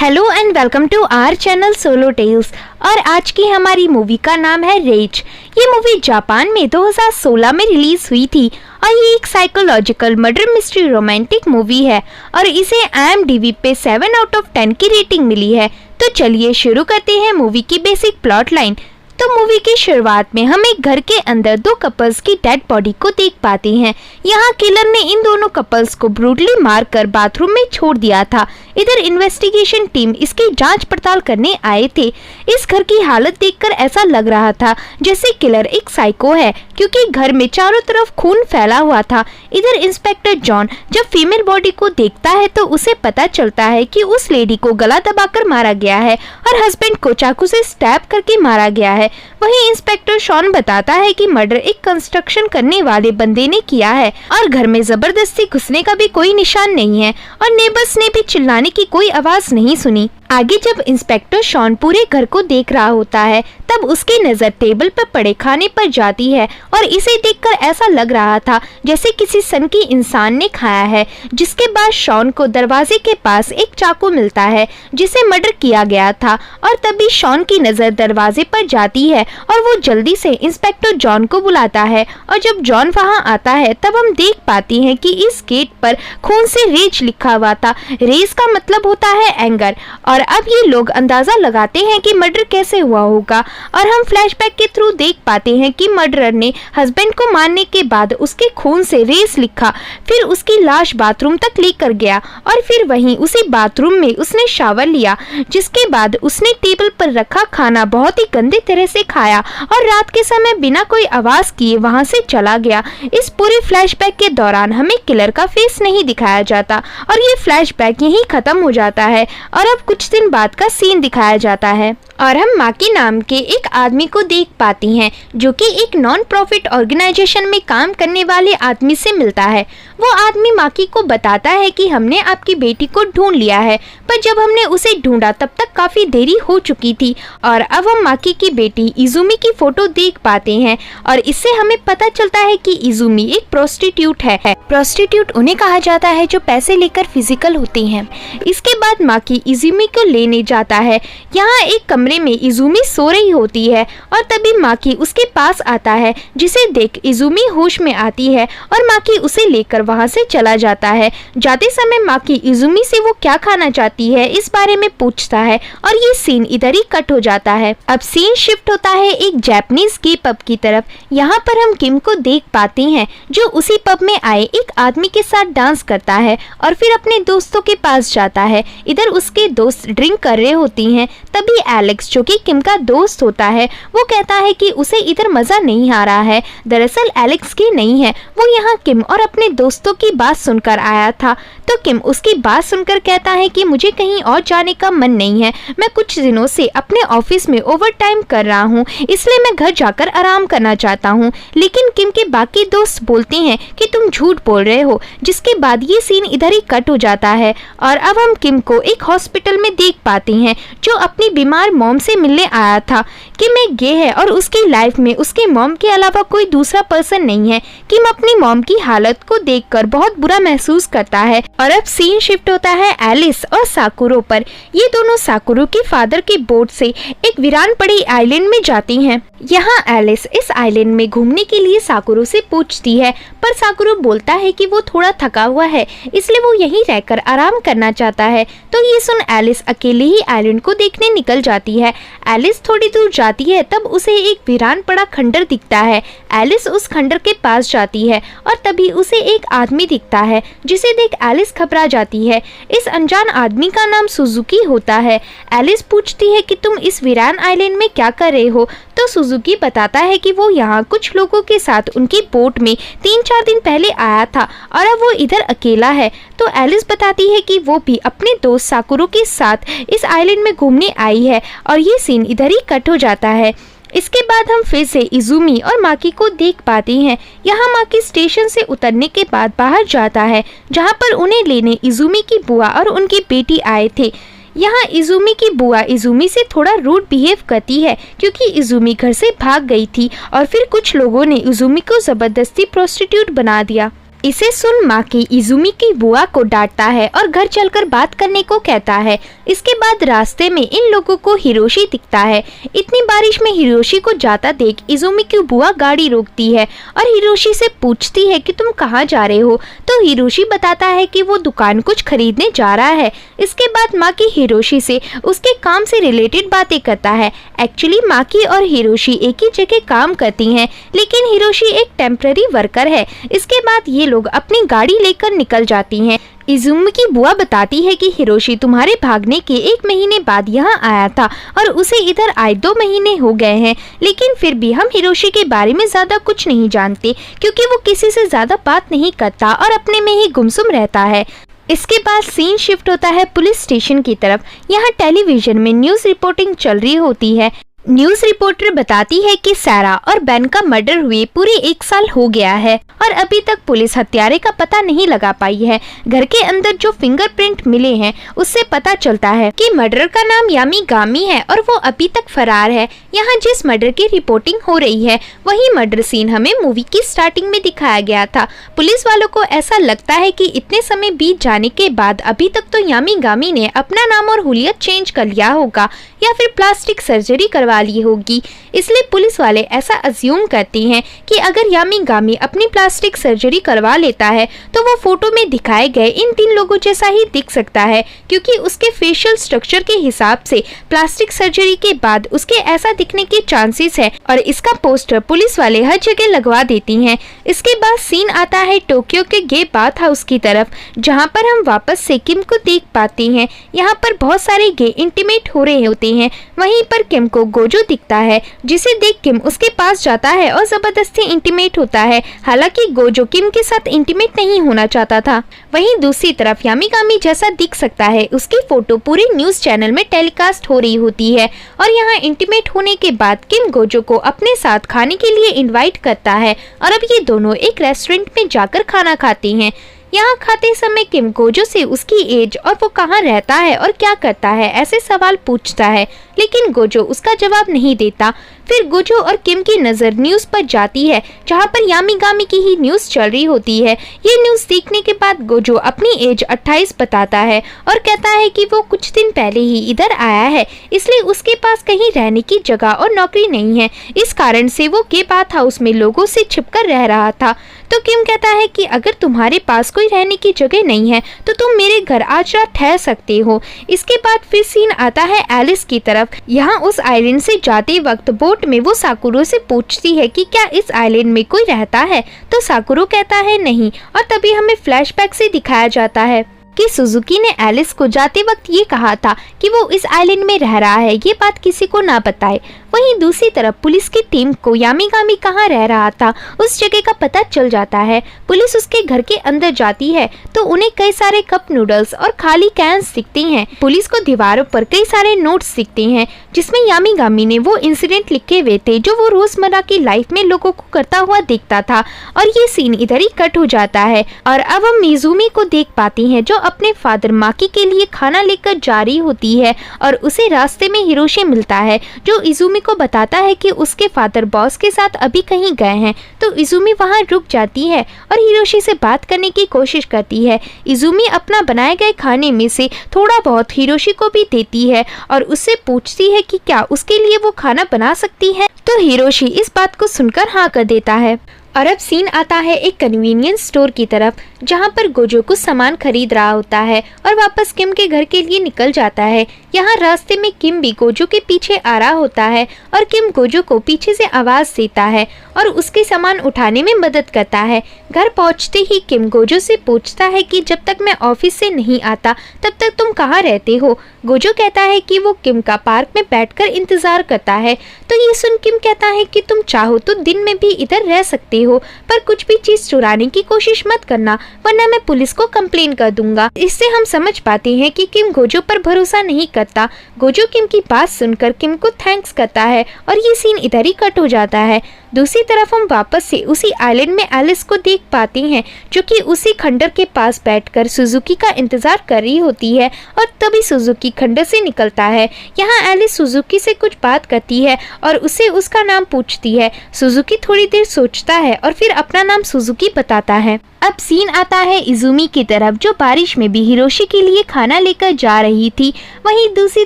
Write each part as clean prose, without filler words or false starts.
Hello and welcome to our channel Solo Tales. और आज की हमारी मूवी का नाम है रेज। ये मूवी जापान में 2016 में रिलीज हुई थी और ये एक psychological murder mystery romantic movie है और इसे IMDb पे 7 आउट ऑफ 10 की रेटिंग मिली है। तो चलिए शुरू करते हैं मूवी की बेसिक प्लॉट लाइन। तो मूवी की शुरुआत में हम एक घर के अंदर दो कपल्स की डेड बॉडी को देख पाते हैं। यहाँ किलर ने इन दोनों कपल्स को ब्रूटली मारकर बाथरूम में छोड़ दिया था। इधर इन्वेस्टिगेशन टीम इसकी जांच पड़ताल करने आए थे। इस घर की हालत देखकर ऐसा लग रहा था जैसे किलर एक साइको है, क्योंकि घर में चारों तरफ खून फैला हुआ था। इधर इंस्पेक्टर जॉन जब फीमेल बॉडी को देखता है तो उसे पता चलता है कि उस लेडी को गला दबाकर मारा गया है और हस्बैंड को चाकू से स्टैब करके मारा गया है। वहीं इंस्पेक्टर शॉन बताता है कि मर्डर एक कंस्ट्रक्शन करने वाले बंदे ने किया है और घर में जबरदस्ती घुसने का भी कोई निशान नहीं है और नेबर्स ने भी चिल्लाने की कोई आवाज नहीं सुनी। आगे जब इंस्पेक्टर शॉन पूरे घर को देख रहा होता है तब उसकी नजर टेबल पर पड़े खाने पर जाती है और इसे देखकर ऐसा लग रहा था जैसे किसी सनकी इंसान ने खाया है। जिसके बाद शॉन को दरवाजे के पास एक चाकू मिलता है जिसे मर्डर किया गया था और तभी शॉन की नजर दरवाजे पर जाती है और वो जल्दी से इंस्पेक्टर जॉन को बुलाता है। और जब जॉन वहां आता है तब हम देख पाते हैं कि इस गेट पर खून से रेज लिखा हुआ था। रेज का मतलब होता है एंगर। और अब ये लोग अंदाजा लगाते हैं कि मर्डर कैसे हुआ होगा और हम फ्लैशबैक के थ्रू देख पाते हैं कि मर्डरर ने हस्बैंड को मारने के बाद उसके खून से रेस लिखा, फिर उसकी लाश बाथरूम तक लेकर गया और फिर वहीं उसी बाथरूम में उसने शावर लिया, जिसके बाद उसने टेबल पर रखा खाना बहुत ही गंदे तरह से खाया और रात के समय बिना कोई आवाज किए वहां से चला गया। इस पूरे फ्लैशबैक के दौरान हमें किलर का फेस नहीं दिखाया जाता और ये फ्लैशबैक यहीं खत्म हो जाता है और अब कुछ दिन बाद का सीन दिखाया जाता है और हम माकी नाम के एक आदमी को देख पाती हैं जो कि एक नॉन प्रॉफिट ऑर्गेनाइजेशन में काम करने वाले आदमी से मिलता है। वो आदमी माकी को बताता है कि हमने आपकी बेटी को ढूंढ लिया है, पर जब हमने उसे ढूंढा तब तक काफी देरी हो चुकी थी। और अब हम माकी की बेटी इजुमी की फोटो देख पाते हैं और इससे हमें पता चलता है कि इजुमी एक प्रोस्टिट्यूट है। प्रोस्टिट्यूट उन्हें कहा जाता है जो पैसे लेकर फिजिकल होती हैं। इसके बाद माकी इजुमी को लेने जाता है। यहाँ एक कमरे में इजुमी सो रही होती है और तभी माकी उसके पास आता है, जिसे देख इजुमी होश में आती है और माकी उसे लेकर वहां से चला जाता है। जाते समय माकी इजुमी से वो क्या खाना चाहती है इस बारे में पूछता है और ये सीन इधर ही कट हो जाता है। अब सीन शिफ्ट होता है एक जापानीज के पब की तरफ। यहाँ पर हम किम को देख पाते हैं जो उसी पब में आए एक आदमी के साथ डांस करता है और फिर अपने दोस्तों के पास जाता है। इधर उसके दोस्त ड्रिंक कर रहे होती हैं। तभी एलेक्स जो कि किम का दोस्त होता है वो कहता है कि उसे इधर मजा नहीं आ रहा है। दरअसल एलेक्स की नहीं है, वो यहाँ किम और अपने दोस्तों की बात सुनकर आया था। तो किम उसकी बात सुनकर कहता है कि मुझे कहीं और जाने का मन नहीं है, मैं कुछ दिनों से अपने ऑफिस में ओवर टाइम कर रहा हूँ, इसलिए मैं घर जाकर आराम करना चाहता हूँ। लेकिन किम के बाकी दोस्त बोलते हैं कि तुम झूठ बोल रहे हो। जिसके बाद ये सीन इधर ही कट हो जाता है और अब हम किम को एक हॉस्पिटल में देख पाते हैं जो अपनी बीमार मॉम से मिलने आया था। किम एक गे है और उसकी लाइफ में उसके मॉम के अलावा कोई दूसरा पर्सन नहीं है। किम अपनी मॉम की हालत को देखकर बहुत बुरा महसूस करता है और अब सीन शिफ्ट होता है एलिस और साकुरो पर। ये दोनों साकुरो के फादर के बोट से एक वीरान पड़ी आइलैंड में जाती हैं। यहाँ एलिस इस आइलैंड में घूमने के लिए साकुरो से पूछती है, पर साकुरो बोलता है कि वो थोड़ा थका हुआ है इसलिए वो यहीं रहकर आराम करना चाहता है। तो ये सुन एलिस अकेले ही आइलैंड को देखने निकल जाती है। एलिस थोड़ी दूर जाती है तब उसे एक वीरान पड़ा खंडर दिखता है। एलिस उस खंडर के पास जाती है और तभी उसे एक आदमी दिखता है, जिसे देख एलिस घबरा जाती है। इस अनजान आदमी का नाम सुजुकी होता है। एलिस पूछती है कि तुम इस वीरान आइलैंड में क्या कर रहे हो। तो सुजुकी बताता है कि वो यहाँ कुछ लोगों के साथ उनकी बोट में 3-4 दिन पहले आया था और अब वो इधर अकेला है। तो एलिस बताती है कि वो भी अपने दोस्त साकुरो के साथ इस आइलैंड में घूमने आई है और ये सीन इधर ही कट हो जाता है। इसके बाद हम फिर से इजुमी और माकी को देख पाते हैं। यहाँ माकी स्टेशन से उतरने के बाद बाहर जाता है, जहाँ पर उन्हें लेने इजुमी की बुआ और उनकी बेटी आए थे। यहाँ इजुमी की बुआ इजुमी से थोड़ा रूड बिहेव करती है क्योंकि इजुमी घर से भाग गई थी और फिर कुछ लोगों ने इजुमी को जबरदस्ती प्रोस्टिट्यूट बना दिया। इसे सुन माकी इजुमी की बुआ को डांटता है और घर चलकर बात करने को कहता है। इसके बाद रास्ते में इन लोगों को हिरोशी दिखता है। इतनी बारिश में हिरोशी को जाता देख इजुमी की बुआ गाड़ी रोकती है और हिरोशी से पूछती है कि तुम कहाँ जा रहे हो, तो हिरोशी बताता है कि वो दुकान कुछ खरीदने जा रहा है। इसके बाद माकी हिरोशी से उसके काम से रिलेटेड बातें करता है। एक्चुअली माकी और हिरोशी एक ही जगह काम करती हैं, लेकिन हिरोशी एक टेम्पररी वर्कर है। इसके बाद ये लोग अपनी गाड़ी लेकर निकल जाती हैं। इजुमी की बुआ बताती है कि हिरोशी तुम्हारे भागने के 1 महीने बाद यहाँ आया था और उसे इधर आए 2 महीने हो गए हैं, लेकिन फिर भी हम हिरोशी के बारे में ज्यादा कुछ नहीं जानते क्योंकि वो किसी से ज्यादा बात नहीं करता और अपने में ही गुमसुम रहता है। इसके बाद सीन शिफ्ट होता है पुलिस स्टेशन की तरफ। यहाँ टेलीविजन में न्यूज रिपोर्टिंग चल रही होती है। न्यूज रिपोर्टर बताती है कि सारा और बेन का मर्डर हुए पूरे 1 साल हो गया है और अभी तक पुलिस हत्यारे का पता नहीं लगा पाई है। घर के अंदर जो फिंगरप्रिंट मिले हैं उससे पता चलता है कि मर्डर का नाम यामिगामी है और वो अभी तक फरार है। यहाँ जिस मर्डर की रिपोर्टिंग हो रही है वही मर्डर सीन हमें मूवी की स्टार्टिंग में दिखाया गया था। पुलिस वालों को ऐसा लगता है कि इतने समय बीत जाने के बाद अभी तक तो यामिगामी ने अपना नाम और हुलियत चेंज कर लिया होगा या फिर प्लास्टिक सर्जरी करवा ली होगी, इसलिए पुलिस वाले ऐसा अज्यूम करती हैं कि अगर यामिगामी अपनी प्लास्टिक सर्जरी करवा लेता है तो वो फोटो में दिखाए गए इन 3 लोगों जैसा ही दिख सकता है, क्योंकि उसके फेशियल स्ट्रक्चर के हिसाब से प्लास्टिक सर्जरी के बाद उसके ऐसा दिखने के चांसेस है और इसका पोस्टर पुलिस वाले हर जगह लगवा देती हैं। इसके बाद सीन आता है टोक्यो के गे बाथ हाउस की तरफ, जहाँ पर हम वापस से किम को देख पाते हैं। यहाँ पर बहुत सारे गे इंटीमेट हो रहे होते हैं। वहीं पर किम को गोजो दिखता है, जिसे देख किम उसके पास जाता है और जबरदस्ती इंटीमेट होता है। हालांकि गोजो किम के साथ इंटीमेट नहीं होना चाहता था। वहीं दूसरी तरफ यामिगामी जैसा दिख सकता है उसकी फोटो पूरे न्यूज चैनल में टेलीकास्ट हो रही होती है और यहाँ इंटीमेट होने के बाद किम गोजो को अपने साथ खाने के लिए इनवाइट करता है और अब ये दोनों एक रेस्टोरेंट में जाकर खाना खाते हैं। यहाँ खाते समय किम गोजो से उसकी एज और वो कहाँ रहता है और क्या करता है ऐसे सवाल पूछता है, लेकिन गोजो उसका जवाब नहीं देता। फिर गोजो और किम की नज़र न्यूज़ पर जाती है जहाँ पर यामिगामी की ही न्यूज़ चल रही होती है। ये न्यूज़ देखने के बाद गोजो अपनी एज 28 बताता है और कहता है कि वो कुछ दिन पहले ही इधर आया है, इसलिए उसके पास कहीं रहने की जगह और नौकरी नहीं है। इस कारण से वो गे बाथ हाउस में लोगों से छिपकर रह रहा था। तो किम कहता है कि अगर तुम्हारे पास कोई रहने की जगह नहीं है तो तुम मेरे घर आज रात ठहर सकते हो। इसके बाद फिर सीन आता है एलिस की तरफ। यहाँ उस आइलैंड से जाते वक्त बोट में वो साकुरो से पूछती है कि क्या इस आइलैंड में कोई रहता है, तो साकुरो कहता है नहीं और तभी हमें फ्लैशबैक से दिखाया जाता है कि सुजुकी ने एलिस को जाते वक्त ये कहा था कि वो इस आइलैंड में रह रहा है, ये बात किसी को ना बताए। वहीं दूसरी तरफ पुलिस की टीम को यामिगामी कहाँ रह रहा था उस जगह का पता चल जाता है। पुलिस उसके घर के अंदर जाती है तो उन्हें कई सारे कप नूडल्स और खाली कैंस दिखती हैं। पुलिस को दीवारों पर कई सारे नोट्स दिखते हैं जिसमें यामिगामी ने वो इंसिडेंट लिखे हुए थे जो वो रोजमर्रा की लाइफ में लोगों को करता हुआ दिखता था। और ये सीन इधर ही कट हो जाता है और अब हम मिजुमी को देख पाती हैं जो अपने फादर माकी के लिए खाना लेकर जा रही होती है और उसे रास्ते में हिरोशी मिलता है जो इजुमी को बताता है कि उसके फादर बॉस के साथ अभी कहीं गए हैं। तो इजुमी वहां रुक जाती है और हिरोशी से बात करने की कोशिश करती है। इजुमी अपना बनाए गए खाने में से थोड़ा बहुत हिरोशी को भी देती है और उससे पूछती है कि क्या उसके लिए वो खाना बना सकती है, तो हिरोशी इस बात को सुनकर हाँ कर देता है। और अब सीन आता है एक कन्वीनियंस स्टोर की तरफ जहाँ पर गोजो कुछ सामान खरीद रहा होता है और वापस किम के घर के लिए निकल जाता है। यहाँ रास्ते में किम भी गोजो के पीछे आ रहा होता है और किम गोजो को पीछे से आवाज देता है और उसके सामान उठाने में मदद करता है। घर पहुँचते ही किम गोजो से पूछता है कि जब तक मैं ऑफिस से नहीं आता तब तक तुम कहाँ रहते हो। गोजो कहता है कि वो किम का पार्क में बैठकर इंतजार करता है। तो ये सुन किम कहता है कि तुम चाहो तो दिन में भी इधर रह सकते हो, पर कुछ भी चीज चुराने की कोशिश मत करना वरना मैं पुलिस को कंप्लेन कर दूंगा। इससे हम समझ पाते हैं कि किम गोजो पर भरोसा नहीं करता। गोजो किम की बात सुनकर किम को थैंक्स करता है और ये सीन इधर ही कट हो जाता है। दूसरी तरफ हम वापस से उसी आइलैंड में एलिस को देख पाते हैं, जो कि उसी खंडर के पास बैठकर सुजुकी का इंतजार कर रही होती है। और तभी सुजुकी खंडर से निकलता है। यहाँ एलिस सुजुकी से कुछ बात करती है और उसे उसका नाम पूछती है। सुजुकी थोड़ी देर सोचता है और फिर अपना नाम सुजुकी बताता है। अब सीन आता है इजुमी की तरफ, जो बारिश में भी हिरोशी के लिए खाना लेकर जा रही थी। वहीं दूसरी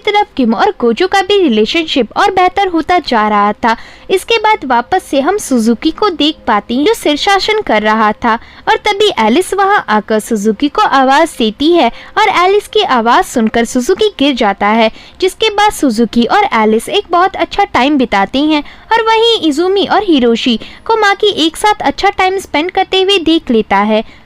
तरफ किम और गोजो का भी रिलेशनशिप और बेहतर होता जा रहा था। इसके बाद वापस से हम सुजुकी को देख पाते हैं, जो शीर्षासन कर रहा था। और तभी एलिस वहां आकर सुजुकी को आवाज देती है और एलिस की आवाज सुनकर सुजुकी गिर जाता है। जिसके बाद सुजुकी और एलिस एक बहुत अच्छा टाइम बिताते हैं। और वहीं इजुमी और हिरोशी को माकी एक साथ अच्छा टाइम स्पेंड करते हुए देख लेता है।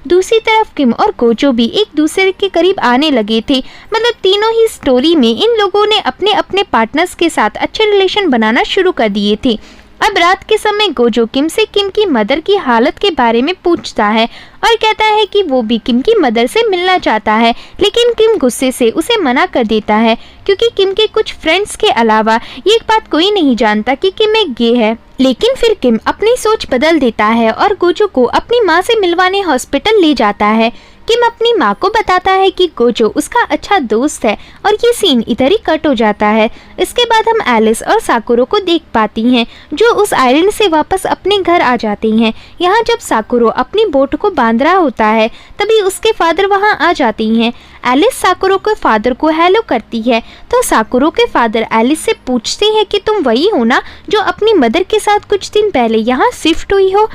दूसरी तरफ किम और गोजो भी एक दूसरे के करीब आने लगे थे। मतलब तीनों ही स्टोरी में इन लोगों ने अपने अपने पार्टनर्स के साथ अच्छे रिलेशन बनाना शुरू कर दिए थे। अब रात के समय गोजो किम से किम की मदर की हालत के बारे में पूछता है और कहता है कि वो भी किम की मदर से मिलना चाहता है, लेकिन किम गुस्से से उसे मना कर देता है, क्योंकि किम के कुछ फ्रेंड्स के अलावा ये बात कोई नहीं जानता कि किम एक गे है। लेकिन फिर किम अपनी सोच बदल देता है और गोजो को अपनी माँ से मिलवाने हॉस्पिटल ले जाता है। किम अपनी माँ को बताता है कि गोजो उसका अच्छा दोस्त है और ये सीन इधर ही कट हो जाता है। इसके बाद हम एलिस और साकुरो को देख पाती हैं, जो उस आइलैंड से वापस अपने घर आ जाती हैं। यहाँ जब साकुरो अपनी बोट को बांध रहा होता है, तभी उसके फादर वहाँ आ जाती हैं। एलिस साकुरो के फादर को हेलो करती है, तो साकुरो के फादर एलिस से पूछते हैं कि तुम वही हो ना जो अपनी मदर के साथ कुछ दिन पहले यहाँ शिफ्ट हुई हो।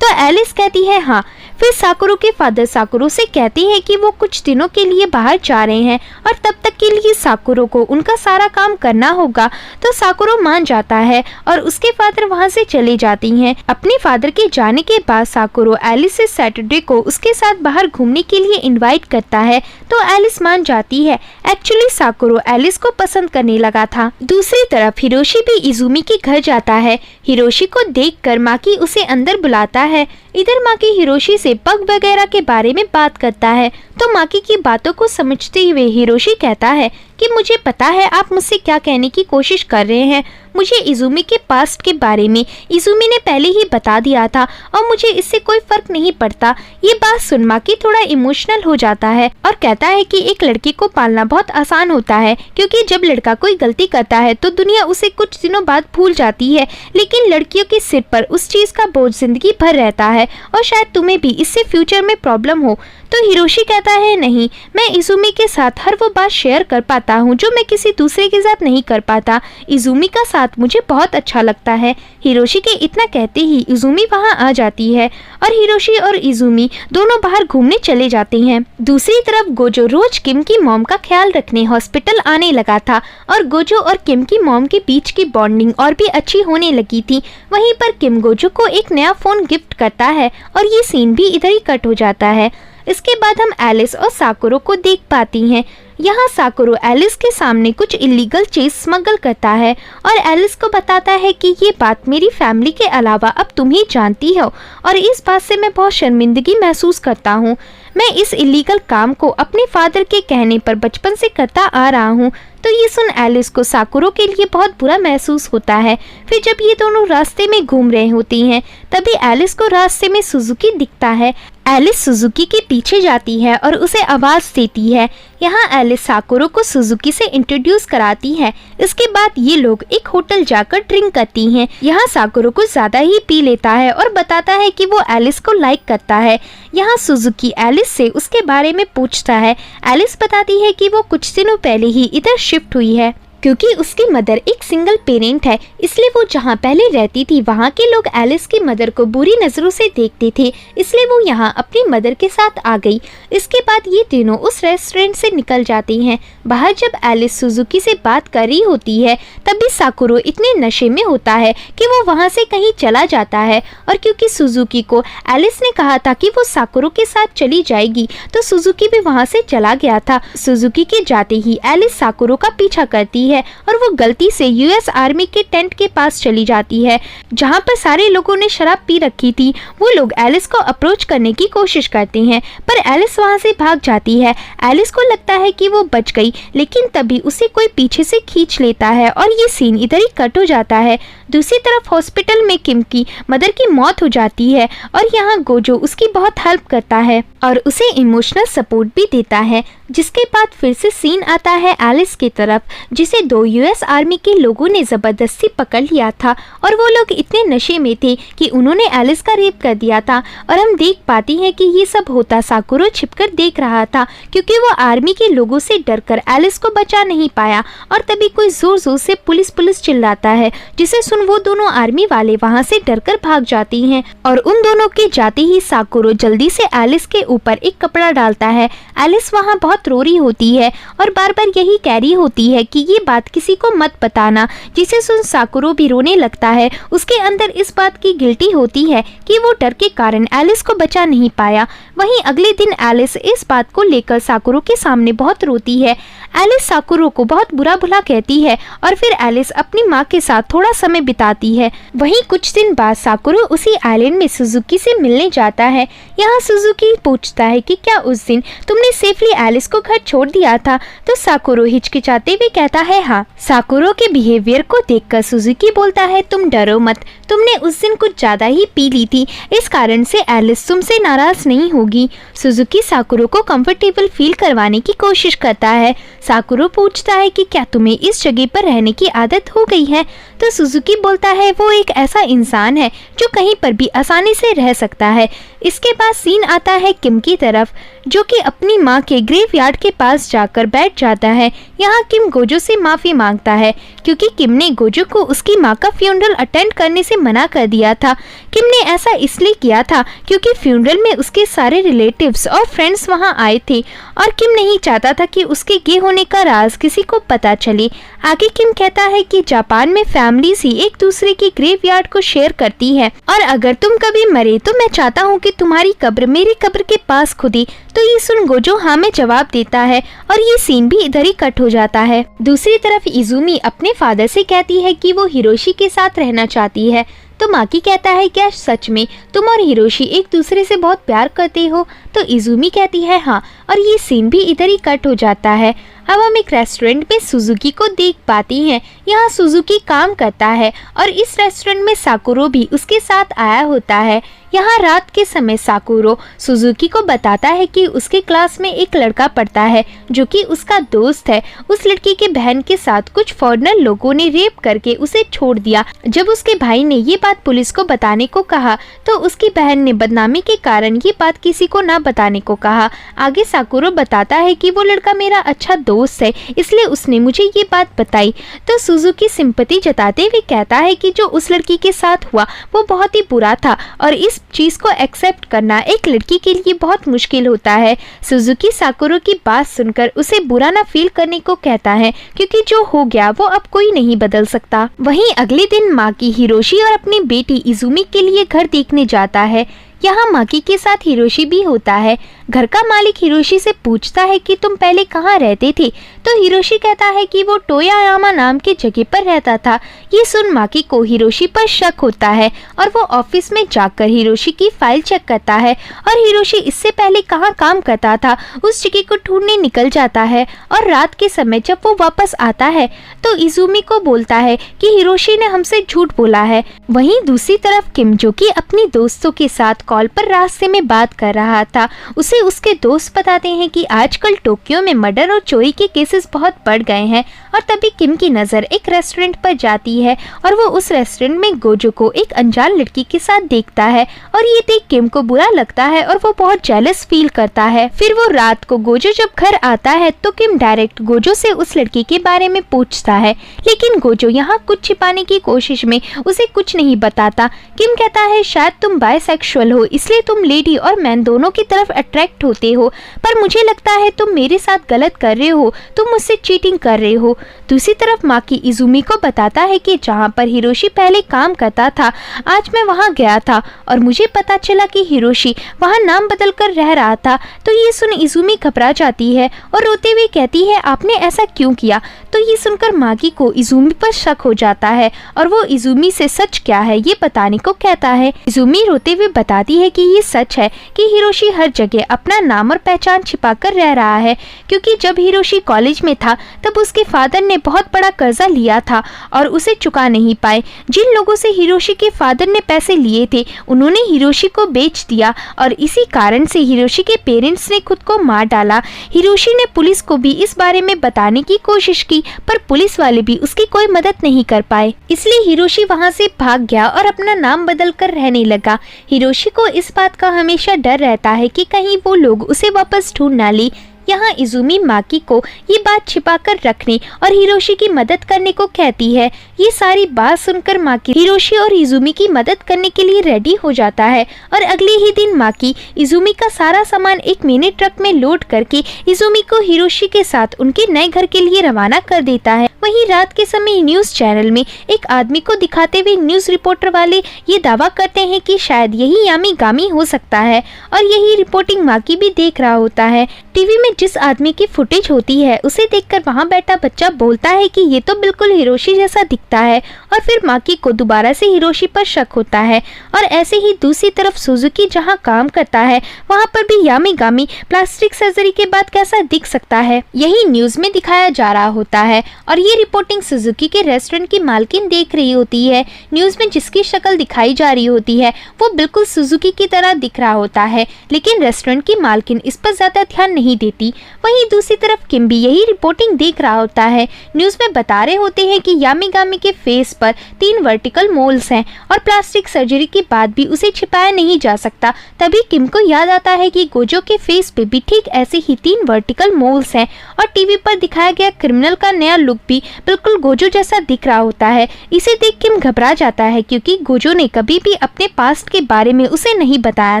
तो एलिस कहती है हाँ। फिर साकुरो के फादर साकुरो से कहते हैं कि वो कुछ दिनों के लिए बाहर जा रहे हैं और तब तक के लिए साकुरो को उनका सारा काम करना होगा। तो साकुरो मान जाता है और उसके फादर वहां से चले जाती हैं। अपने फादर के जाने के बाद साकुरो एलिस से सैटरडे को उसके साथ बाहर घूमने के लिए इनवाइट करता है, तो एलिस मान जाती है। एक्चुअली साकुरो एलिस को पसंद करने लगा था। दूसरी तरफ हिरोशी भी इजुमी के घर जाता है। हिरोशी को देखकर माकी उसे अंदर बुलाता है। इधर माकी हिरोशी से पग वगैरह के बारे में बात करता है, तो माकी की बातों को समझते हुए हिरोशी कहता है कि मुझे पता है आप मुझसे क्या कहने की कोशिश कर रहे हैं। मुझे इजुमी के पास्ट के बारे में इजुमी ने पहले ही बता दिया था और मुझे इससे कोई फर्क नहीं पड़ता। ये बात सुन माकी थोड़ा इमोशनल हो जाता है और कहता है कि एक लड़की को पालना बहुत आसान होता है, क्योंकि जब लड़का कोई गलती करता है तो दुनिया उसे कुछ दिनों बाद भूल जाती है, लेकिन लड़कियों के सिर पर उस चीज का बोझ जिंदगी भर रहता है और शायद तुम्हें भी इससे फ्यूचर में प्रॉब्लम हो। तो हिरोशी कहता है नहीं, मैं इजुमी के साथ हर वो बात शेयर कर पाता हूँ जो मैं किसी दूसरे के साथ नहीं कर पाता। इजुमी का साथ मुझे बहुत अच्छा लगता है। हिरोशी के इतना कहते ही इजुमी वहाँ आ जाती है और हिरोशी और इजुमी दोनों बाहर घूमने चले जाते हैं। दूसरी तरफ गोजो रोज किम की मॉम का ख्याल रखने हॉस्पिटल आने लगा था और गोजो और किम की मॉम के बीच की बॉन्डिंग और भी अच्छी होने लगी थी। वहीं पर किम गोजो को एक नया फोन गिफ्ट करता है और ये सीन भी इधर ही कट हो जाता है। इसके बाद हम एलिस और साकुरो को देख पाती हैं। यहाँ साकुरो एलिस के सामने कुछ इलीगल चीज स्मगल करता है और एलिस को बताता है कि ये बात मेरी फैमिली के अलावा अब तुम ही जानती हो और इस बात से मैं बहुत शर्मिंदगी महसूस करता हूँ। मैं इस इलीगल काम को अपने फादर के कहने पर बचपन से करता आ रहा हूँ। तो ये सुन एलिस को साकुरो के लिए बहुत बुरा महसूस होता है। फिर जब ये दोनों रास्ते में घूम रहे होती हैं, तभी एलिस को रास्ते में सुजुकी दिखता है। एलिस सुजुकी के पीछे जाती है और उसे आवाज देती है। यहाँ एलिस साकुरो को सुजुकी से इंट्रोड्यूस कराती है। इसके बाद ये लोग एक होटल जाकर ड्रिंक करती हैं। यहाँ साकुरो कुछ ज्यादा ही पी लेता है और बताता है कि वो एलिस को लाइक करता है। यहाँ सुजुकी एलिस से उसके बारे में पूछता है। एलिस बताती है कि वो कुछ दिनों पहले ही इधर शिफ्ट हुई है, क्योंकि उसकी मदर एक सिंगल पेरेंट है, इसलिए वो जहाँ पहले रहती थी वहाँ के लोग एलिस की मदर को बुरी नज़रों से देखते थे, इसलिए वो यहाँ अपनी मदर के साथ आ गई। इसके बाद ये तीनों उस रेस्टोरेंट से निकल जाती हैं। बाहर जब एलिस सुजुकी से बात कर रही होती है, तभी साकुरो इतने नशे में होता है कि वो वहाँ से कहीं चला जाता है। और क्योंकि सुजुकी को एलिस ने कहा था कि वो साकुरो के साथ चली जाएगी, तो सुजुकी भी वहाँ से चला गया था। सुजुकी के जाते ही एलिस साकुरो का पीछा करती है है और वो गलती से यूएस आर्मी के टेंट के पास चली जाती है जहाँ पर सारे लोगों ने शराब पी रखी थी। वो लोग एलिस को अप्रोच करने की कोशिश करते हैं पर एलिस वहाँ से भाग जाती है। एलिस को लगता है कि वो बच गई, लेकिन तभी उसे कोई पीछे से खींच लेता है और ये सीन इधर ही कट हो जाता है। दूसरी तरफ हॉस्पिटल में किम की मदर की मौत हो जाती है और यहाँ गोजो उसकी बहुत हेल्प करता है और उसे इमोशनल सपोर्ट भी देता है। जिसके बाद फिर से सीन आता है एलिस की तरफ, जिसे 2 यूएस आर्मी के लोगों ने जबरदस्ती पकड़ लिया था और वो लोग इतने नशे में थे कि उन्होंने एलिस का रेप कर दिया था। और हम देख पाती हैं कि ये सब होता साकुरो छिपकर देख रहा था क्योंकि वो आर्मी के लोगों से डरकर एलिस को बचा नहीं पाया। और तभी कोई जोर जोर से पुलिस चिल्लाता है, जिसे सुन वो दोनों आर्मी वाले वहाँ से डरकर भाग जाती हैं और उन दोनों के जाते ही साकुरो जल्दी से एलिस के ऊपर एक कपड़ा डालता है। एलिस वहाँ बहुत रो रही होती है और बार बार यही कह रही होती है कि ये बात किसी को मत बताना, जिसे सुन साकुरो भी रोने लगता है। उसके अंदर इस बात की गिल्टी होती है कि वो डर के कारण एलिस को बचा नहीं पाया। वहीं अगले दिन एलिस इस बात को लेकर साकुरो के सामने बहुत रोती है। एलिस साकुरो को बहुत बुरा भला कहती है और फिर एलिस अपनी माँ के साथ थोड़ा समय बिताती है। वहीं कुछ दिन बाद साकुरो उसी आइलैंड में सुजुकी से मिलने जाता है। यहाँ सुजुकी पूछता है कि क्या उस दिन तुमने सेफली एलिस को घर छोड़ दिया था, तो साकुरो हिचकिचाते हुए कहता है हाँ। साकुरो के बिहेवियर को देखकर सुजुकी बोलता है तुम डरो मत, तुमने उस दिन कुछ ज्यादा ही पी ली थी, इस कारण से एलिस तुमसे नाराज नहीं होगी। सुजुकी साकुरो को कंफर्टेबल फील करवाने की कोशिश करता है। साकुरो पूछता है कि क्या तुम्हें इस जगह पर रहने की आदत हो गई है, तो सुजुकी बोलता है वो एक ऐसा इंसान है जो कहीं पर भी आसानी से रह सकता है। इसके बाद सीन आता है किम की तरफ, जो कि अपनी माँ के ग्रेवयार्ड के पास जाकर बैठ जाता है। यहाँ किम गोजो से माफ़ी मांगता है क्योंकि किम ने गोजो को उसकी माँ का फ्यूनरल अटेंड करने से मना कर दिया था। किम ने ऐसा इसलिए किया था क्योंकि फ्यूनरल में उसके सारे रिलेटिव्स और फ्रेंड्स वहाँ आए थे और किम नहीं चाहता था कि उसके गे होने का राज किसी को पता चले। आगे किम कहता है कि जापान में फैमिलीज ही एक दूसरे की ग्रेवयार्ड को शेयर करती है और अगर तुम कभी मरे तो मैं चाहता हूँ कि तुम्हारी कब्र मेरी कब्र के पास खुदी। तो ये सुन गोजो हाँ में जवाब देता है और ये सीन भी इधर ही कट हो जाता है। दूसरी तरफ इजुमी अपने फादर से कहती है कि वो हिरोशी के साथ रहना चाहती है, तो माकी कहता है क्या सच में तुम और हिरोशी एक दूसरे से बहुत प्यार करते हो, तो इजुमी कहती है हाँ और ये सीन भी इधर ही कट हो जाता है। अब हम एक रेस्टोरेंट में सुजुकी को देख पाती हैं। यहाँ सुजुकी काम करता है और इस रेस्टोरेंट में साकुरो भी उसके साथ आया होता है। यहाँ रात के समय साकुरो सुजुकी को बताता है कि उसके क्लास में एक लड़का पढ़ता है जो कि उसका दोस्त है। उस लड़की के बहन के साथ कुछ फॉरेनर लोगों ने रेप करके उसे छोड़ दिया। जब उसके भाई ने ये बात पुलिस को बताने को कहा तो उसकी बहन ने बदनामी के कारण ये बात किसी को ना बताने को कहा। आगे साकुरो बताता है कि वो लड़का मेरा अच्छा दोस्त है, इसलिए उसने मुझे ये बात बताई। तो सुजुकी सिंपैथी जताते हुए कहता है कि जो उस लड़की के साथ हुआ वो बहुत ही बुरा था और इस चीज को एक्सेप्ट करना एक लड़की के लिए बहुत मुश्किल होता है। सुजुकी साकुरो की बात सुनकर उसे बुरा ना फील करने को कहता है क्योंकि जो हो गया वो अब कोई नहीं बदल सकता। वहीं अगले दिन माकी हिरोशी और अपनी बेटी इजुमी के लिए घर देखने जाता है। यहाँ माकी के साथ हिरोशी भी होता है। घर का मालिक हिरोशी से पूछता है कि तुम पहले कहाँ रहते थे, तो हिरोशी कहता है कि वो टोयायामा नाम की जगह पर रहता था। ये सुन माकी को हिरोशी पर शक होता है और वो ऑफिस में जाकर हिरोशी की फाइल चेक करता है और हिरोशी इससे पहले कहाँ काम करता था उस जगह को ढूंढने निकल जाता है। और रात के समय जब वो वापस आता है तो इजुमी को बोलता है कि हिरोशी ने हमसे झूठ बोला है। वहीं दूसरी तरफ किम, जो कि अपनी दोस्तों के साथ कॉल पर रास्ते में बात कर रहा था, उसे उसके दोस्त बताते हैं कि आजकल टोक्यो में मर्डर और चोरी के केसेस बहुत बढ़ गए हैं। और तभी किम की नज़र एक रेस्टोरेंट पर जाती है और वो उस रेस्टोरेंट में गोजो को एक अनजान लड़की के साथ देखता है और ये देख किम को बुरा लगता है और वो बहुत जेलस फील करता है। फिर वो रात को गोजो जब घर आता है तो किम डायरेक्ट गोजो से उस लड़की के बारे में पूछता है, लेकिन गोजो यहाँ कुछ छिपाने की कोशिश में उसे कुछ नहीं बताता। किम कहता है शायद तुम बायसेक्सुअल हो, हो, इसलिए तुम लेडी और मैन दोनों की तरफ अट्रैक्ट होते हो, पर मुझे लगता है तुम मेरे साथ गलत कर रहे हो, तुम मुझसे चीटिंग कर रहे हो। दूसरी तरफ माकी इजुमी को बताता है कि जहाँ पर हिरोशी पहले काम करता था, आज मैं वहाँ गया था और मुझे पता चला कि हिरोशी वहाँ नाम बदल कर रह रहा था। तो ये सुन इजुमी घबरा जाती है और रोते हुए कहती है, आपने ऐसा क्यों किया? तो ये सुनकर माकी को इजुमी पर शक हो जाता है और वो इजुमी से सच क्या है ये बताने को कहता है। इजुमी रोते हुए बताती है कि ये सच है कि हिरोशी हर जगह अपना नाम और पहचान छिपाकर रह रहा है, क्योंकि जब हिरोशी कॉलेज में था तब उसके फादर ने बहुत बड़ा कर्जा लिया था और उसे चुका नहीं पाए। जिन लोगों से हिरोशी के फादर ने पैसे लिए थे उन्होंने हिरोशी को बेच दिया और इसी कारण से हिरोशी के पेरेंट्स ने खुद को मार डाला। हिरोशी ने पुलिस को भी इस बारे में बताने की कोशिश की, पर पुलिस वाले भी उसकी कोई मदद नहीं कर पाए, इसलिए हिरोशी वहां से भाग गया और अपना नाम बदल कर रहने लगा। हिरोशी को इस बात का हमेशा डर रहता है कि कहीं वो लोग उसे वापस ढूंढ ना ले। यहाँ इजुमी माकी को ये बात छिपाकर रखने और हिरोशी की मदद करने को कहती है। ये सारी बात सुनकर माकी हिरोशी और इजुमी की मदद करने के लिए रेडी हो जाता है और अगले ही दिन माकी इजुमी का सारा सामान एक मिनी ट्रक में लोड करके इजुमी को हिरोशी के साथ उनके नए घर के लिए रवाना कर देता है। वहीं रात के समय न्यूज चैनल में एक आदमी को दिखाते हुए न्यूज रिपोर्टर वाले ये दावा करते हैं कि शायद यही यामिगामी हो सकता है और यही रिपोर्टिंग माकी भी देख रहा होता है। टीवी में जिस आदमी की फुटेज होती है उसे देखकर वहां बैठा बच्चा बोलता है कि ये तो बिल्कुल हिरोशी जैसा दिखता है और फिर माकी को दोबारा से हिरोशी पर शक होता है। और ऐसे ही दूसरी तरफ सुजुकी जहां काम करता है वहां पर भी यामिगामी प्लास्टिक सर्जरी के बाद कैसा दिख सकता है यही न्यूज में दिखाया जा रहा होता है और ये रिपोर्टिंग सुजुकी के रेस्टोरेंट की मालकिन देख रही होती है। न्यूज में जिसकी शक्ल दिखाई जा रही होती है वो बिल्कुल सुजुकी की तरह दिख रहा होता है, लेकिन रेस्टोरेंट की मालकिन इस पर ज्यादा ध्यान नहीं देती। वहीं दूसरी तरफ किम भी यही रिपोर्टिंग देख रहा होता है। न्यूज में बता रहे होते हैं कि यामिगामी के फेस पर 3 वर्टिकल मोल्स हैं और प्लास्टिक सर्जरी के बाद भी उसे छिपाया नहीं जा सकता। तभी किम को याद आता है कि गोजो के फेस पे भी ठीक ऐसे ही 3 वर्टिकल मोल्स हैं और टीवी पर दिखाया गया क्रिमिनल का नया लुक भी बिल्कुल गोजो जैसा दिख रहा होता है। इसे देख किम घबरा जाता है क्योंकि गोजो ने कभी भी अपने पास्ट के बारे में उसे नहीं बताया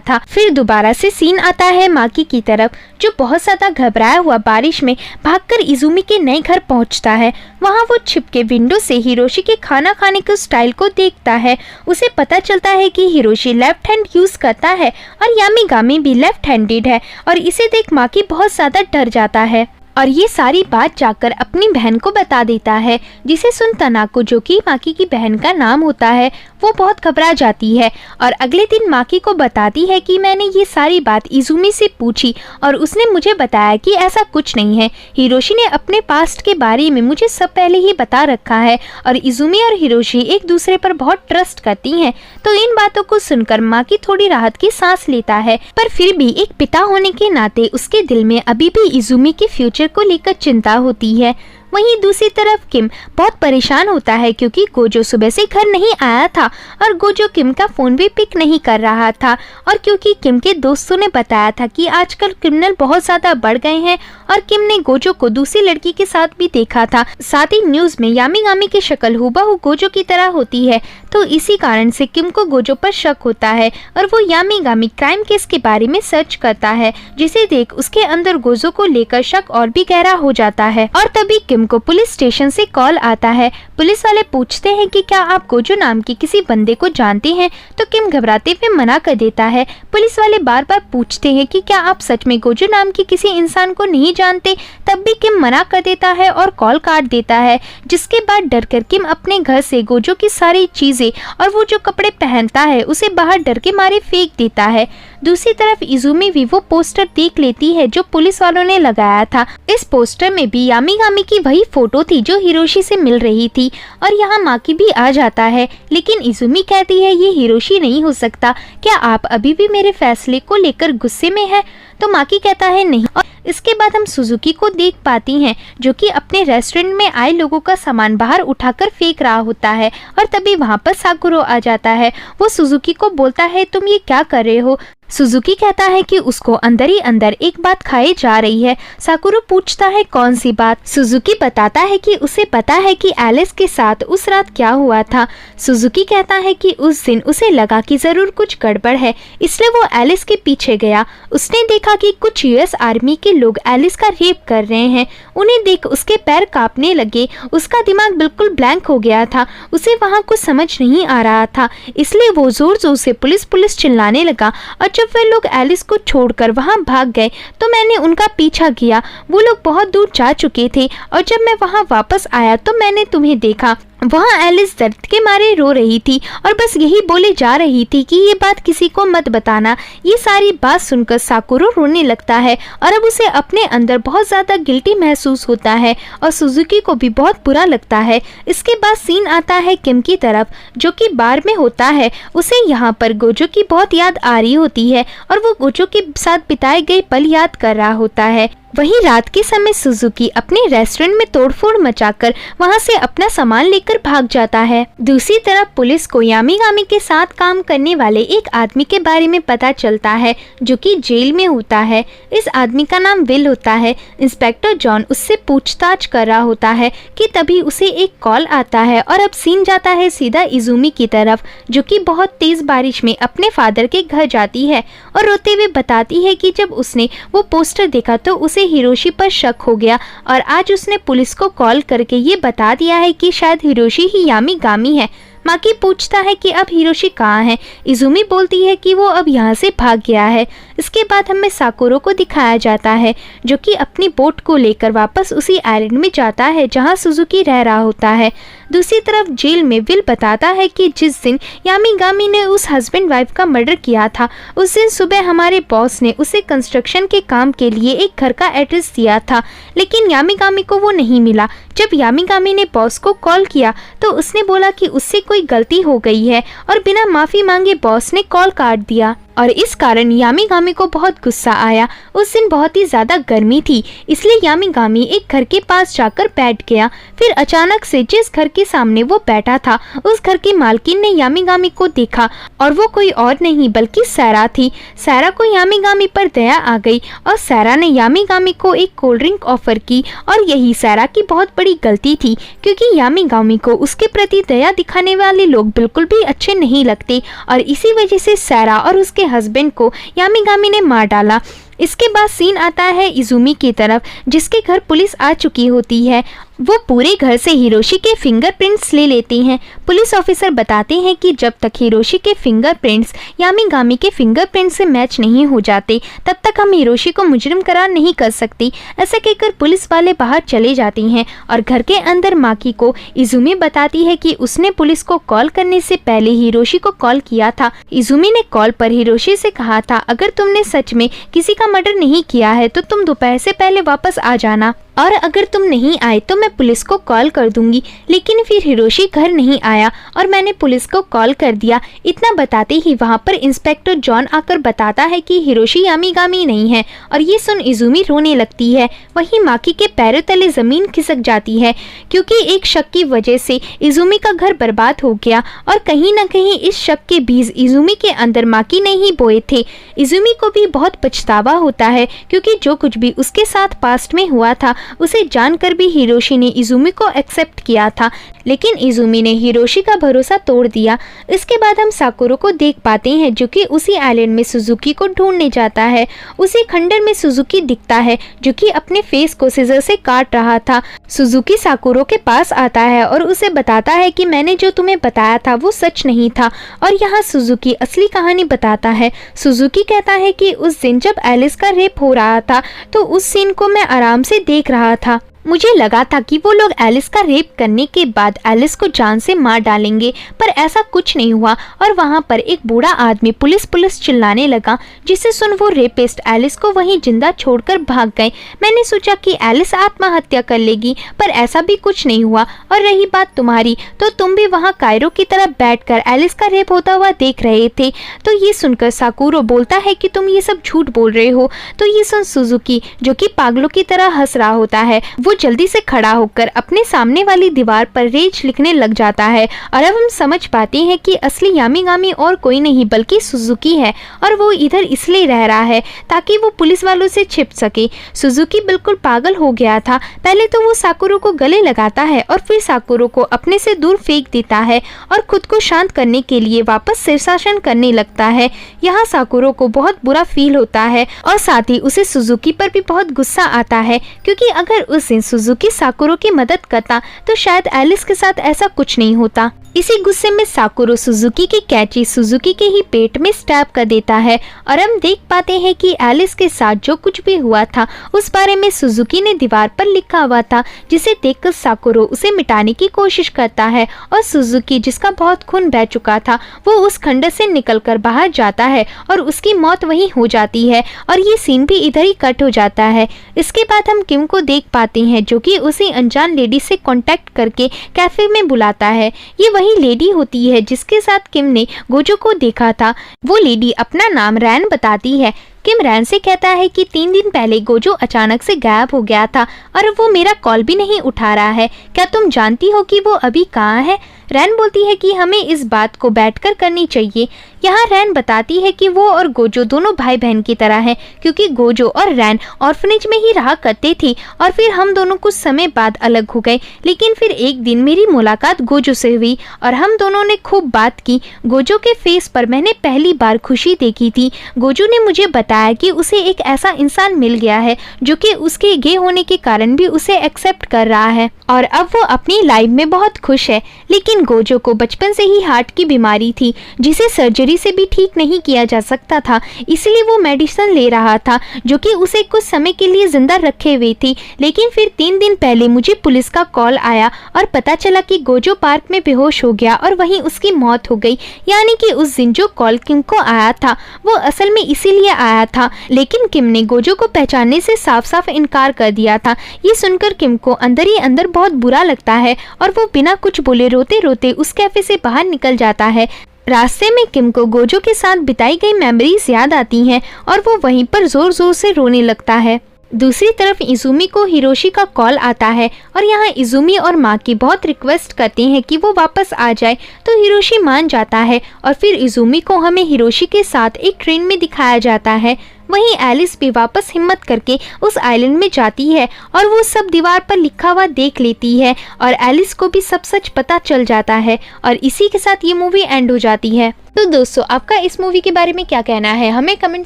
था। फिर दोबारा से सीन आता है माकी की तरफ, जो बहुत ज्यादा घबराया हुआ बारिश में भागकर इजुमी के नए घर पहुंचता है। वहां वो छिपके विंडो से हिरोशी के खाना खाने के स्टाइल को देखता है। उसे पता चलता है कि हिरोशी लेफ्ट हैंड यूज करता है और यामिगामी भी लेफ्ट हैंडेड है और इसे देख माकी बहुत ज्यादा डर जाता है और ये सारी बात जाकर अपनी बहन को बता देता है, जिसे सुन तनाको, जो कि माकी की बहन का नाम होता है, वो बहुत घबरा जाती है और अगले दिन माकी को बताती है कि मैंने ये सारी बात इजुमी से पूछी और उसने मुझे बताया कि ऐसा कुछ नहीं है। हिरोशी ने अपने पास्ट के बारे में मुझे सब पहले ही बता रखा है और इजुमी और हिरोशी एक दूसरे पर बहुत ट्रस्ट करती हैं। तो इन बातों को सुनकर माकी थोड़ी राहत की सांस लेता है, पर फिर भी एक पिता होने के नाते उसके दिल में अभी भी इजुमी के फ्यूचर को लेकर चिंता होती है। वहीं दूसरी तरफ किम बहुत परेशान होता है क्योंकि गोजो सुबह से घर नहीं आया था और गोजो किम का फोन भी पिक नहीं कर रहा था और क्योंकि किम के दोस्तों ने बताया था कि आजकल क्रिमिनल बहुत ज्यादा बढ़ गए हैं और किम ने गोजो को दूसरी लड़की के साथ भी देखा था। साथ ही न्यूज में यामिगामी की शक्ल हूबहू गोजो की तरह होती है, तो इसी कारण से किम को गोजो पर शक होता है और वो यामिगामी क्राइम केस के बारे में सर्च करता है, जिसे देख उसके अंदर गोजो को लेकर शक और भी गहरा हो जाता है। और तभी किम को पुलिस स्टेशन से कॉल आता है। पुलिस वाले पूछते हैं कि क्या आप गोजो नाम के किसी बंदे को जानते हैं, तो किम घबराते हुए मना कर देता है। पुलिस वाले बार बार पूछते हैं कि क्या आप सच में गोजो नाम के किसी इंसान को नहीं जानते, तब भी किम मना कर देता है और कॉल काट देता है, जिसके बाद डरकर किम अपने घर से गोजो की सारी चीजें और वो जो कपड़े पहनता है उसे बाहर डर के मारे फेंक देता है। दूसरी तरफ इजुमी भी वो पोस्टर देख लेती है जो पुलिस वालों ने लगाया था। इस पोस्टर में भी यामिगामी की वही फोटो थी जो हिरोशी से मिल रही थी और यहाँ माकी भी आ जाता है, लेकिन इजुमी कहती है ये हिरोशी नहीं हो सकता, क्या आप अभी भी मेरे फैसले को लेकर गुस्से में हैं? तो माकी कहता है नहीं। और इसके बाद हम सुजुकी को देख पाती हैं जो कि अपने रेस्टोरेंट में आए लोगों का सामान बाहर उठाकर फेंक रहा होता है और तभी वहाँ पर साकुरो आ जाता है। वो सुजुकी को बोलता है तुम ये क्या कर रहे हो? सुजुकी कहता है कि उसको अंदर ही अंदर एक बात खाई जा रही है। साकुरो पूछता है कौन सी बात। सुजुकी बताता है कि उसे पता है कि एलिस के साथ उस रात क्या हुआ था। सुजुकी कहता है कि उस दिन उसे लगा कि जरूर कुछ गड़बड़ है, इसलिए वो एलिस के पीछे गया। उसने देखा कि कुछ यूएस आर्मी के लोग एलिस का रेप कर रहे हैं। उन्हें देख उसके पैर कांपने लगे। उसका दिमाग बिल्कुल ब्लैंक हो गया था। उसे वहाँ कुछ समझ नहीं आ रहा था, इसलिए वो जोर जोर से पुलिस पुलिस चिल्लाने लगा। और जब वे लोग एलिस को छोड़कर वहाँ भाग गए तो मैंने उनका पीछा किया। वो लोग बहुत दूर जा चुके थे और जब मैं वहाँ वापस आया तो मैंने तुम्हें देखा। वहाँ एलिस दर्द के मारे रो रही थी और बस यही बोले जा रही थी कि ये बात किसी को मत बताना। ये सारी बात सुनकर साकुरो रोने लगता है और अब उसे अपने अंदर बहुत ज़्यादा गिल्टी महसूस होता है और सुजुकी को भी बहुत बुरा लगता है। इसके बाद सीन आता है किम की तरफ, जो कि बार में होता है। उसे यहाँ पर गोजो की बहुत याद आ रही होती है और वो गोजो के साथ बिताए गए पल याद कर रहा होता है। वहीं रात के समय सुजुकी अपने रेस्टोरेंट में तोड़फोड़ मचाकर वहां से अपना सामान लेकर भाग जाता है। दूसरी तरफ पुलिस को यामिगामी के साथ काम करने वाले एक आदमी के बारे में पता चलता है, जो कि जेल में होता है। इस आदमी का नाम विल होता है। इंस्पेक्टर जॉन उससे पूछताछ कर रहा होता है कि तभी उसे एक कॉल आता है और अब सीन जाता है सीधा इजुमी की तरफ, जो कि बहुत तेज बारिश में अपने फादर के घर जाती है और रोते हुए बताती है कि जब उसने वो पोस्टर देखा तो उसे हिरोशी पर शक हो गया और आज उसने पुलिस को कॉल करके ये बता दिया है कि शायद हिरोशी ही यामिगामी है। माकी पूछता है कि अब हिरोशी कहाँ है। इजुमी बोलती है कि वो अब यहाँ से भाग गया है। इसके बाद हमें साकुरो को दिखाया जाता है, जो कि अपनी बोट को लेकर वापस उसी आइलैंड में जाता है जहाँ सुजुकी रह रहा होता है। दूसरी तरफ जेल में विल बताता है कि जिस दिन यामिगामी ने उस हस्बैंड वाइफ का मर्डर किया था, उस दिन सुबह हमारे बॉस ने उसे कंस्ट्रक्शन के काम के लिए एक घर का एड्रेस दिया था, लेकिन यामिगामी को वो नहीं मिला। जब यामिगामी ने बॉस को कॉल किया तो उसने बोला कि उससे कोई गलती हो गई है और बिना माफ़ी मांगे बॉस ने कॉल काट दिया और इस कारण यामिगामी को बहुत गुस्सा आया। उस दिन बहुत ही ज़्यादा गर्मी थी, इसलिए यामिगामी एक घर के पास जाकर बैठ गया। फिर अचानक से जिस घर के सामने वो बैठा था, उस घर की मालकिन ने यामिगामी को देखा और वो कोई और नहीं बल्कि सैरा थी। सैरा को यामिगामी पर दया आ गई और सैरा ने यामिगामी को एक कोल्ड ड्रिंक ऑफर की और यही सैरा की बहुत बड़ी गलती थी, क्योंकि यामिगामी को उसके प्रति दया दिखाने वाले लोग बिल्कुल भी अच्छे नहीं लगते और इसी वजह से सैरा और उसके हस्बैंड को यामिगामी ने मार डाला। इसके बाद सीन आता है इजुमी की तरफ, जिसके घर पुलिस आ चुकी होती है। वो पूरे घर से हिरोशी के फिंगरप्रिंट्स ले लेती हैं। पुलिस ऑफिसर बताते हैं कि जब तक हिरोशी के फिंगरप्रिंट्स यामिगामी के फिंगरप्रिंट से मैच नहीं हो जाते, तब तक हम हिरोशी को मुजरिम करार नहीं कर सकती। ऐसा कहकर पुलिस वाले बाहर चले जाती हैं और घर के अंदर माकी को इजुमी बताती है कि उसने पुलिस को कॉल करने से पहले हिरोशी को कॉल किया था। इजुमी ने कॉल पर हिरोशी से कहा था, अगर तुमने सच में किसी का मर्डर नहीं किया है तो तुम दोपहर से पहले वापस आ जाना और अगर तुम नहीं आए तो मैं पुलिस को कॉल कर दूंगी। लेकिन फिर हिरोशी घर नहीं आया और मैंने पुलिस को कॉल कर दिया। इतना बताते ही वहाँ पर इंस्पेक्टर जॉन आकर बताता है कि हिरोशी यामिगामी नहीं है और ये सुन इजुमी रोने लगती है। वहीं माकी के पैरों तले जमीन खिसक जाती है, क्योंकि एक शक की वजह से इजुमी का घर बर्बाद हो गया और कहीं न कहीं इस शक के बीज इजुमी के अंदर माकी ने ही बोए थे। इजुमी को भी बहुत पछतावा होता है, क्योंकि जो कुछ भी उसके साथ पास्ट में हुआ था उसे जानकर भी हिरोशी ने इजुमी को एक्सेप्ट किया था, लेकिन इजुमी ने हिरोशी का भरोसा तोड़ दिया। इसके बाद हम साकुरो को देख पाते हैं, जो कि उसी आइलैंड में सुजुकी को ढूंढने जाता है। उसी खंडर में सुजुकी दिखता है, जो कि अपने फेस को सीजर से काट रहा था। सुजुकी साकुरो के पास आता है और उसे बताता है कि मैंने जो तुम्हें बताया था वो सच नहीं था और यहाँ सुजुकी असली कहानी बताता है। सुजुकी कहता है कि उस दिन जब एलिस का रेप हो रहा था तो उस सीन को मैं आराम से देख रहा था। मुझे लगा था कि वो लोग एलिस का रेप करने के बाद एलिस को जान से मार डालेंगे, पर ऐसा कुछ नहीं हुआ और वहाँ पर एक बूढ़ा आदमी पुलिस पुलिस चिल्लाने लगा, जिसे सुन वो रेपिस्ट एलिस को वहीं जिंदा छोड़कर भाग गए। मैंने सोचा कि एलिस आत्महत्या कर लेगी, पर ऐसा भी कुछ नहीं हुआ। और रही बात तुम्हारी, तो तुम भी वहाँ कायरो की तरह बैठकर एलिस का रेप होता हुआ देख रहे थे। तो ये सुनकर साकुरो बोलता है कि तुम ये सब झूठ बोल रहे हो। तो ये सुन सुजुकी, जो कि पागलों की तरह हंस रहा होता है, वो वो जल्दी से खड़ा होकर अपने सामने वाली दीवार पर रेज लिखने लग जाता है और अब हम समझ पाते हैं कि असली यामिगामी और कोई नहीं बल्कि सुजुकी है और वो इधर इसलिए रह रहा है ताकि वो पुलिस वालों से छिप सके। सुजुकी बिल्कुल पागल हो गया था। पहले तो वो साकुरो को गले लगाता है और फिर साकुरो को अपने से दूर फेंक देता है और खुद को शांत करने के लिए वापस शीर्षासन करने लगता है। यहाँ साकुरो को बहुत बुरा फील होता है और साथ ही उसे सुजुकी पर भी बहुत गुस्सा आता है, क्योंकि अगर उस दिन सुजुकी साकुरो की मदद करता तो शायद एलिस के साथ ऐसा कुछ नहीं होता। इसी गुस्से में साकुरो सुजुकी की कैंची सुजुकी के ही पेट में स्टैब कर देता है और हम देख पाते हैं कि एलिस के साथ जो कुछ भी हुआ था उस बारे में सुजुकी ने दीवार पर लिखा हुआ था, जिसे देखकर साकुरो उसे मिटाने की कोशिश करता है और सुजुकी, जिसका बहुत खून बह चुका था, वो उस खंडर से निकलकर बाहर जाता है और उसकी मौत वहीं हो जाती है और ये सीन भी इधर ही कट हो जाता है। इसके बाद हम किम को देख पाते हैं जो कि उसी अनजान लेडी से कॉन्टेक्ट करके कैफे में बुलाता है। ये वही लेडी होती है जिसके साथ किम ने गोजो को देखा था। वो लेडी अपना नाम रैन बताती है। किम रैन से कहता है कि 3 दिन पहले गोजो अचानक से गायब हो गया था और वो मेरा कॉल भी नहीं उठा रहा है। क्या तुम जानती हो कि वो अभी कहाँ है? रैन बोलती है कि हमें इस बात को बैठकर करनी चाहिए। यहाँ रैन बताती है कि वो और गोजो दोनों भाई बहन की तरह हैं, क्योंकि गोजो और रैन ऑर्फनेज में ही रहा करते थे और फिर हम दोनों कुछ समय बाद अलग हो गए। लेकिन फिर एक दिन मेरी मुलाकात गोजो से हुई और हम दोनों ने खूब बात की। गोजो के फेस पर मैंने पहली बार खुशी देखी थी। गोजो ने मुझे बताया कि उसे एक ऐसा इंसान मिल गया है जो कि उसके गे होने के कारण भी उसे एक्सेप्ट कर रहा है और अब वो अपनी लाइफ में बहुत खुश है। लेकिन गोजो को बचपन से ही हार्ट की बीमारी थी जिसे सर्जरी से भी ठीक नहीं किया जा सकता था, इसलिए वो मेडिसिन ले रहा था जो कि उसे कुछ समय के लिए जिंदा रखे हुए थी। लेकिन फिर 3 दिन पहले मुझे पुलिस का कॉल आया और पता चला कि गोजो पार्क में बेहोश हो गया और वहीं उसकी मौत हो गई। यानी कि उस दिन जो कॉल किम को आया था वो असल में इसीलिए आया था, लेकिन किम ने गोजो को पहचानने से साफ साफ इनकार कर दिया था। ये सुनकर किम को अंदर ही अंदर बहुत बुरा लगता है और वो बिना कुछ बोले रोते रोते उस कैफे से बाहर निकल जाता है। रास्ते में किम को गोजो के साथ बिताई गई मेमोरीज याद आती हैं और वो वहीं पर जोर जोर से रोने लगता है। दूसरी तरफ इजुमी को हिरोशी का कॉल आता है और यहाँ इजुमी और माँ की बहुत रिक्वेस्ट करती हैं कि वो वापस आ जाए, तो हिरोशी मान जाता है और फिर इजुमी को हमें हिरोशी के साथ एक ट्रेन में दिखाया जाता है। वहीं एलिस भी वापस हिम्मत करके उस आइलैंड में जाती है और वो सब दीवार पर लिखा हुआ देख लेती है और एलिस को भी सब सच पता चल जाता है और इसी के साथ ये मूवी एंड हो जाती है। तो दोस्तों, आपका इस मूवी के बारे में क्या कहना है हमें कमेंट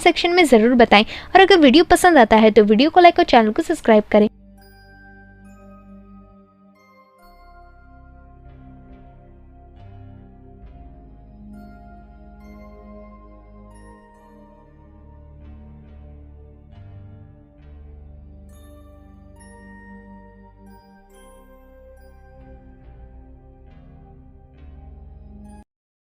सेक्शन में ज़रूर बताएं और अगर वीडियो पसंद आता है तो वीडियो को लाइक और चैनल को सब्सक्राइब करें।